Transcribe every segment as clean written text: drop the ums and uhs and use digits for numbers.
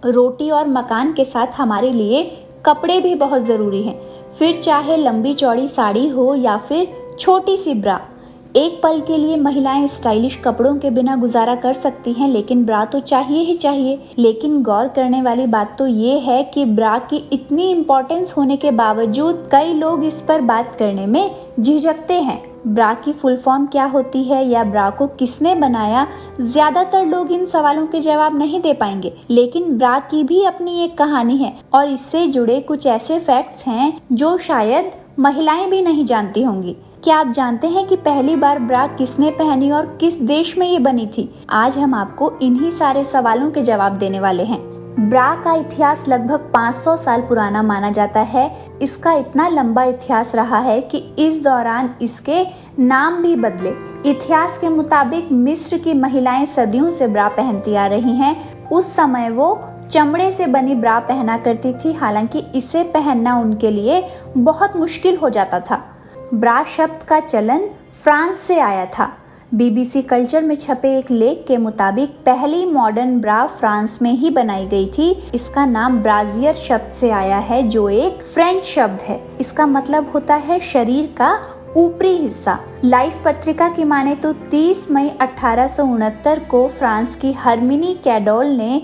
रोटी और मकान के साथ हमारे लिए कपड़े भी बहुत ज़रूरी हैं। फिर चाहे लंबी चौड़ी साड़ी हो या फिर छोटी सी ब्रा। एक पल के लिए महिलाएं स्टाइलिश कपड़ों के बिना गुजारा कर सकती हैं, लेकिन ब्रा तो चाहिए ही चाहिए। लेकिन गौर करने वाली बात तो ये है कि ब्रा की इतनी इम्पोर्टेंस होने के बावजूद कई लोग इस पर बात करने में झिझकते हैं। ब्रा की फुल फॉर्म क्या होती है या ब्रा को किसने बनाया, ज्यादातर लोग इन सवालों के जवाब नहीं दे पाएंगे। लेकिन ब्रा की भी अपनी एक कहानी है और इससे जुड़े कुछ ऐसे फैक्ट्स हैं जो शायद महिलाएं भी नहीं जानती होंगी। क्या आप जानते हैं कि पहली बार ब्रा किसने पहनी और किस देश में ये बनी थी? आज हम आपको इन्हीं सारे सवालों के जवाब देने वाले हैं। ब्रा का इतिहास लगभग 500 साल पुराना माना जाता है। इसका इतना लंबा इतिहास रहा है कि इस दौरान इसके नाम भी बदले। इतिहास के मुताबिक मिस्र की महिलाएं सदियों से ब्रा पहनती आ रही हैं। उस समय वो चमड़े से बनी ब्रा पहना करती थी, हालांकि इसे पहनना उनके लिए बहुत मुश्किल हो जाता था। ब्रा शब्द का चलन फ्रांस से आया था। BBC कल्चर में छपे एक लेख के मुताबिक पहली मॉडर्न ब्रा फ्रांस में ही बनाई गई थी। इसका नाम ब्राजियर शब्द से आया है जो एक फ्रेंच शब्द है। इसका मतलब होता है शरीर का ऊपरी हिस्सा। लाइफ पत्रिका की माने तो 30 मई 1869 को फ्रांस की हरमिनी कैडोल ने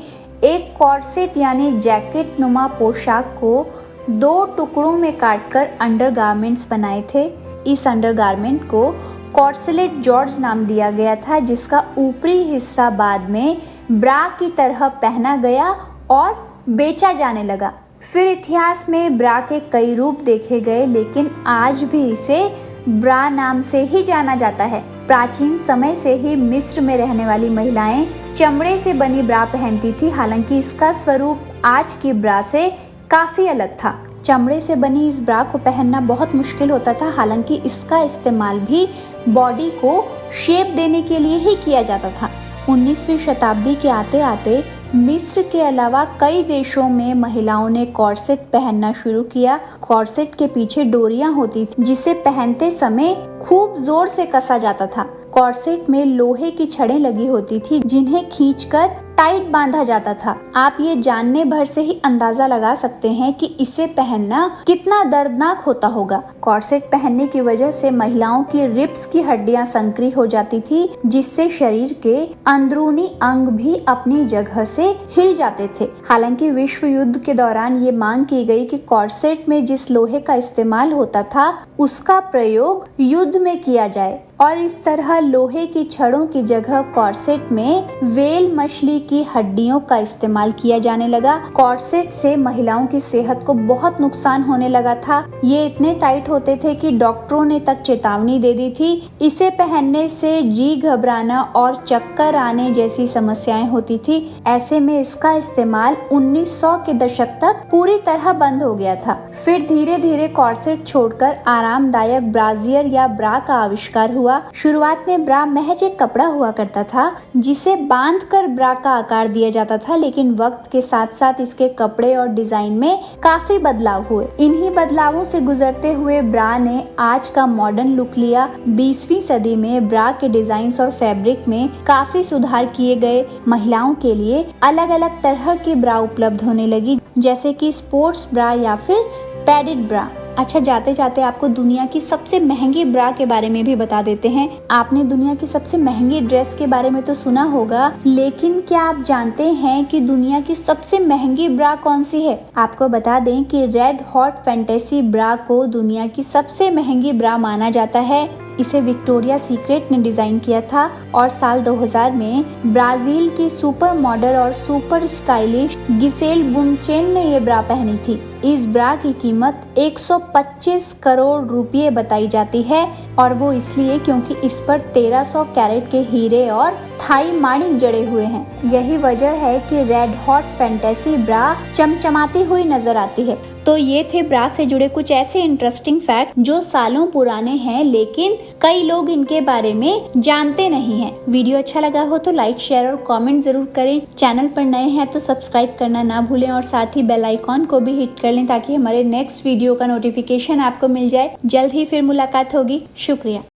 एक कॉर्सेट यानी जैकेट नुमा पोशाक को 2 टुकड़ों में काटकर अंडरगारमेंट्स बनाए थे। इस अंडरगारमेंट को कॉर्सेलेट जॉर्ज नाम दिया गया था, जिसका ऊपरी हिस्सा बाद में ब्रा की तरह पहना गया और बेचा जाने लगा। फिर इतिहास में ब्रा के कई रूप देखे गए, लेकिन आज भी इसे ब्रा नाम से ही जाना जाता है। प्राचीन समय से ही मिस्र में रहने वाली महिलाएं चमड़े से बनी ब्रा पहनती थी, हालांकि इसका स्वरूप आज की ब्रा से काफी अलग था। चमड़े से बनी इस ब्रा को पहनना बहुत मुश्किल होता था, हालांकि इसका इस्तेमाल भी बॉडी को शेप देने के लिए ही किया जाता था। 19वीं शताब्दी के आते आते मिस्र के अलावा कई देशों में महिलाओं ने कॉर्सेट पहनना शुरू किया। कॉर्सेट के पीछे डोरियां होती थी जिसे पहनते समय खूब जोर से कसा जाता था। कॉर्सेट में लोहे की छड़ें लगी होती थी जिन्हें खींचकर टाइट बांधा जाता था। आप ये जानने भर से ही अंदाजा लगा सकते हैं कि इसे पहनना कितना दर्दनाक होता होगा। कॉर्सेट पहनने की वजह से महिलाओं की रिब्स की हड्डियां संकरी हो जाती थी, जिससे शरीर के अंदरूनी अंग भी अपनी जगह से हिल जाते थे। हालांकि विश्व युद्ध के दौरान ये मांग की गई कि कॉर्सेट में जिस लोहे का इस्तेमाल होता था उसका प्रयोग युद्ध में किया जाए और इस तरह लोहे की छड़ों की जगह कॉर्सेट में व्हेल मछली की हड्डियों का इस्तेमाल किया जाने लगा। कॉर्सेट से महिलाओं की सेहत को बहुत नुकसान होने लगा था। ये इतने टाइट होते थे कि डॉक्टरों ने तक चेतावनी दे दी थी। इसे पहनने से जी घबराना और चक्कर आने जैसी समस्याएं होती थी। ऐसे में इसका इस्तेमाल 1900 के दशक तक पूरी तरह बंद हो गया था। फिर धीरे धीरे कॉर्सेट छोड़कर आरामदायक ब्राजियर या ब्रा का आविष्कार हुआ। शुरुआत में ब्रा महज एक कपड़ा हुआ करता था जिसे बांधकर ब्रा का आकार दिया जाता था, लेकिन वक्त के साथ साथ इसके कपड़े और डिजाइन में काफी बदलाव हुए। इन्हीं बदलावों से गुजरते हुए ब्रा ने आज का मॉडर्न लुक लिया। 20वीं सदी में ब्रा के डिजाइन और फैब्रिक में काफी सुधार किए गए। महिलाओं के लिए अलग अलग तरह की ब्रा उपलब्ध होने लगी, जैसे कि स्पोर्ट्स ब्रा या फिर पैडेड ब्रा। अच्छा, जाते जाते आपको दुनिया की सबसे महंगी ब्रा के बारे में भी बता देते हैं। आपने दुनिया की सबसे महंगी ड्रेस के बारे में तो सुना होगा, लेकिन क्या आप जानते हैं कि दुनिया की सबसे महंगी ब्रा कौन सी है? आपको बता दें कि रेड हॉट फैंटेसी ब्रा को दुनिया की सबसे महंगी ब्रा माना जाता है। इसे विक्टोरिया सीक्रेट ने डिजाइन किया था और साल 2000 में ब्राजील की सुपर मॉडल और सुपर स्टाइलिश गिसेल बुंचेन ने ये ब्रा पहनी थी। इस ब्रा की कीमत 125 करोड़ रुपए बताई जाती है और वो इसलिए क्योंकि इस पर 1300 कैरेट के हीरे और थाई माणिक जड़े हुए हैं। यही वजह है कि रेड हॉट फैंटेसी ब्रा चमचमाती हुई नजर आती है। तो ये थे ब्रा से जुड़े कुछ ऐसे इंटरेस्टिंग फैक्ट जो सालों पुराने हैं, लेकिन कई लोग इनके बारे में जानते नहीं हैं। वीडियो अच्छा लगा हो तो लाइक, शेयर और कमेंट जरूर करें। चैनल पर नए हैं तो सब्सक्राइब करना ना भूलें और साथ ही बेल आइकॉन को भी हिट कर लें ताकि हमारे नेक्स्ट वीडियो का नोटिफिकेशन आपको मिल जाए। जल्द ही फिर मुलाकात होगी। शुक्रिया।